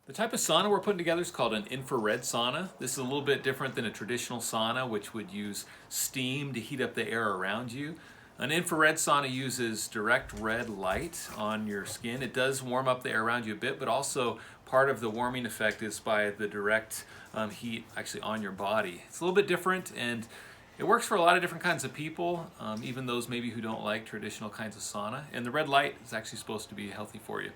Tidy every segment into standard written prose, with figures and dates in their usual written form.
The type of sauna we're putting together is called an infrared sauna. This is a little bit different than a traditional sauna, which would use steam to heat up the air around you. An infrared sauna uses direct red light on your skin. It does warm up the air around you a bit, but also part of the warming effect is by the direct heat actually on your body. It's a little bit different, and it works for a lot of different kinds of people, even those maybe who don't like traditional kinds of sauna. And the red light is actually supposed to be healthy for you.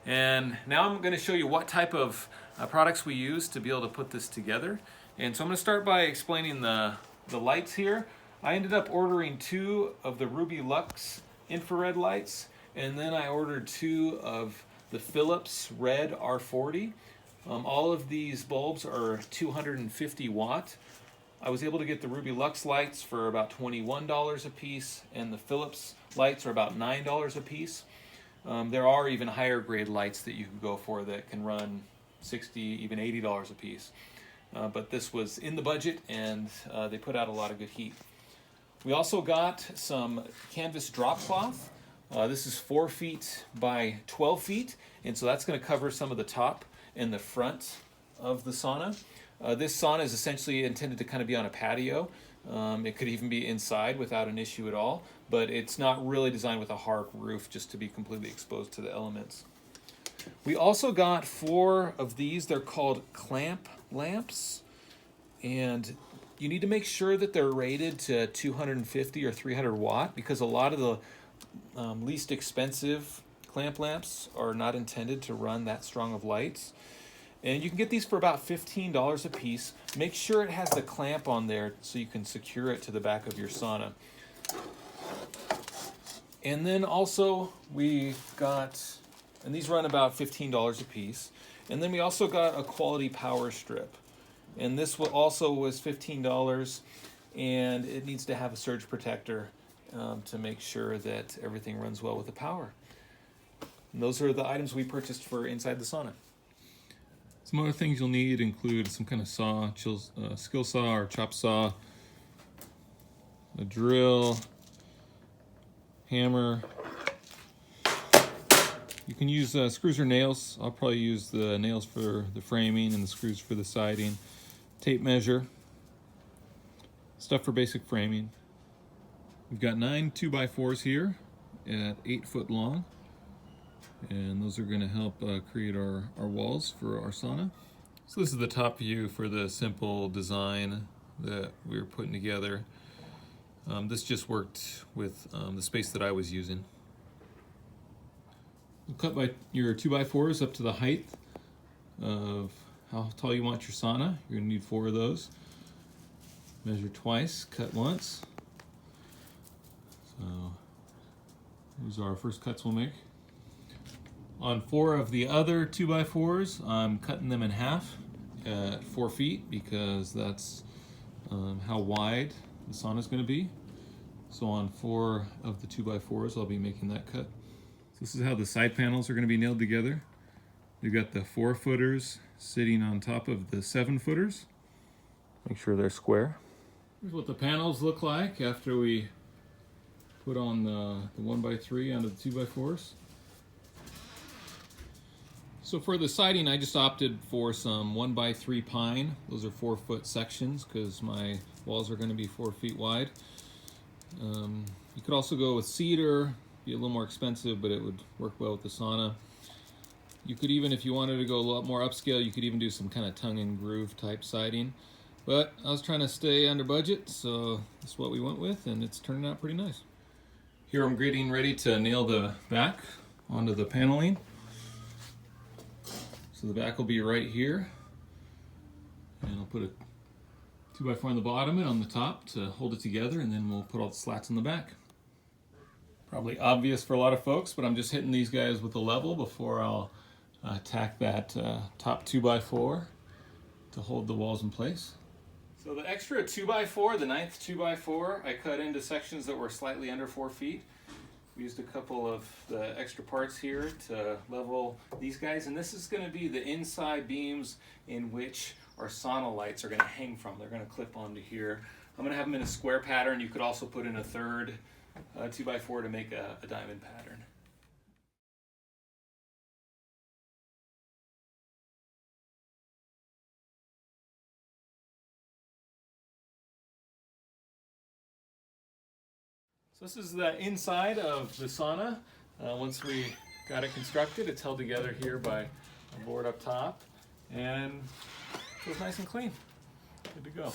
And now I'm going to show you what type of products we use to be able to put this together. And so I'm going to start by explaining the lights here. I ended up ordering 2 of the Ruby Lux infrared lights, and then I ordered 2 of the Philips Red R40. All of these bulbs are 250 watt. I was able to get the Ruby Lux lights for about $21 a piece, and the Philips lights are about $9 a piece. There are even higher grade lights that you can go for that can run $60, even $80 a piece. But this was in the budget, and they put out a lot of good heat. We also got some canvas drop cloth. This is 4 feet by 12 feet, and so that's going to cover some of the top and the front of the sauna. This sauna is essentially intended to kind of be on a patio. It could even be inside without an issue at all, but it's not really designed with a hard roof just to be completely exposed to the elements. We also got 4 of these. They're called clamp lamps, and you need to make sure that they're rated to 250 or 300 watt, because a lot of the least expensive clamp lamps are not intended to run that strong of lights. And you can get these for about $15 a piece. Make sure it has the clamp on there so you can secure it to the back of your sauna. And then also we got, and these run about $15 a piece. And then we also got a quality power strip. And this also was $15, and it needs to have a surge protector to make sure that everything runs well with the power. And those are the items we purchased for inside the sauna. Some other things you'll need include some kind of saw, skill saw or chop saw, a drill, hammer. You can use screws or nails. I'll probably use the nails for the framing and the screws for the siding. Tape measure, stuff for basic framing. We've got 9 2x4s here at 8 foot long. And those are going to help create our walls for our sauna. So this is the top view for the simple design that we were putting together. This just worked with the space that I was using. You'll cut by your 2x4s up to the height of how tall you want your sauna. You're going to need 4 of those. Measure twice, cut once. So these are our first cuts we'll make. On 4 of the other 2x4s, I'm cutting them in half at 4 feet, because that's how wide the sauna is going to be. So on 4 of the 2x4s, I'll be making that cut. So this is how the side panels are going to be nailed together. We've got the 4-footers sitting on top of the 7-footers. Make sure they're square. Here's what the panels look like after we put on the 1x3 onto the 2x4s. So for the siding, I just opted for some 1x3 pine. Those are 4-foot sections because my walls are going to be 4 feet wide. You could also go with cedar, be a little more expensive, but it would work well with the sauna. You could even, if you wanted to go a lot more upscale, you could even do some kind of tongue and groove type siding. But I was trying to stay under budget, so that's what we went with, and it's turning out pretty nice. Here I'm getting ready to nail the back onto the paneling. So the back will be right here, and I'll put a 2x4 on the bottom and on the top to hold it together, and then we'll put all the slats on the back. Probably obvious for a lot of folks, but I'm just hitting these guys with a level before I'll tack that top 2x4 to hold the walls in place. So the extra 2x4, the 9th 2x4, I cut into sections that were slightly under 4 feet. We used a couple of the extra parts here to level these guys, and this is going to be the inside beams in which our sauna lights are going to hang from. They're going to clip onto here. I'm going to have them in a square pattern. You could also put in a third 2x4 to make a diamond pattern. So this is the inside of the sauna. Once we got it constructed, it's held together here by a board up top, and it feels nice and clean. Good to go.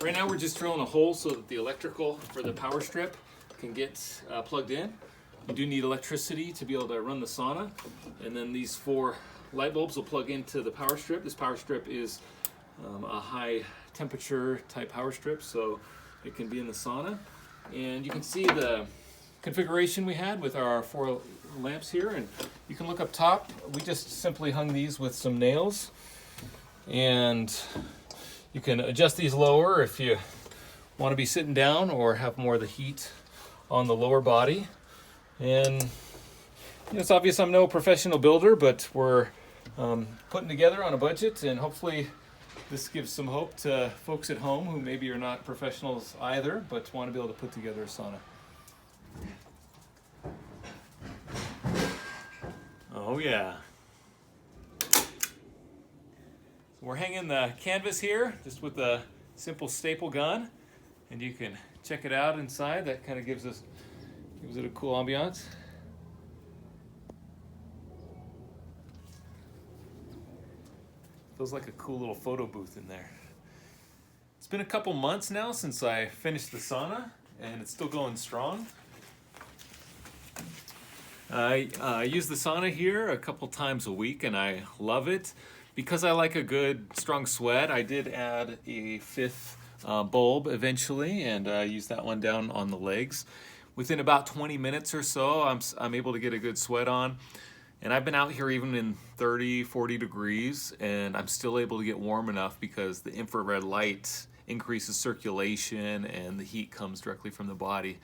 Right now we're just drilling a hole so that the electrical for the power strip can get plugged in. You do need electricity to be able to run the sauna, and then these 4 light bulbs will plug into the power strip. This power strip is a high temperature type power strip, so it can be in the sauna. And you can see the configuration we had with our 4 lamps here, and you can look up top. We just simply hung these with some nails, and you can adjust these lower if you want to be sitting down or have more of the heat on the lower body. And it's obvious I'm no professional builder, but we're putting together on a budget, and hopefully this gives some hope to folks at home who maybe are not professionals either, but want to be able to put together a sauna. Oh yeah. So we're hanging the canvas here just with a simple staple gun, and you can check it out inside. That kind of gives it a cool ambiance. Feels like a cool little photo booth in there. It's been a couple months now since I finished the sauna, and it's still going strong. I use the sauna here a couple times a week, and I love it. Because I like a good strong sweat, I did add a 5th bulb eventually, and I used that one down on the legs. Within about 20 minutes or so, I'm able to get a good sweat on. And I've been out here even in 30, 40 degrees, and I'm still able to get warm enough because the infrared light increases circulation and the heat comes directly from the body.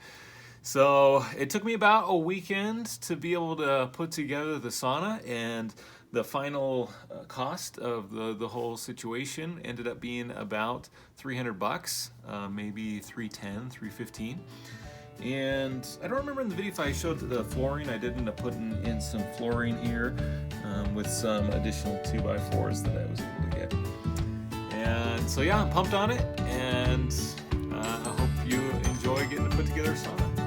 So it took me about a weekend to be able to put together the sauna, and the final cost of the whole situation ended up being about $300, maybe $310, $315. And I don't remember in the video if I showed the flooring. I did end up putting in some flooring here with some additional 2x4s that I was able to get. And so yeah, I'm pumped on it, and I hope you enjoy getting to put together a sauna.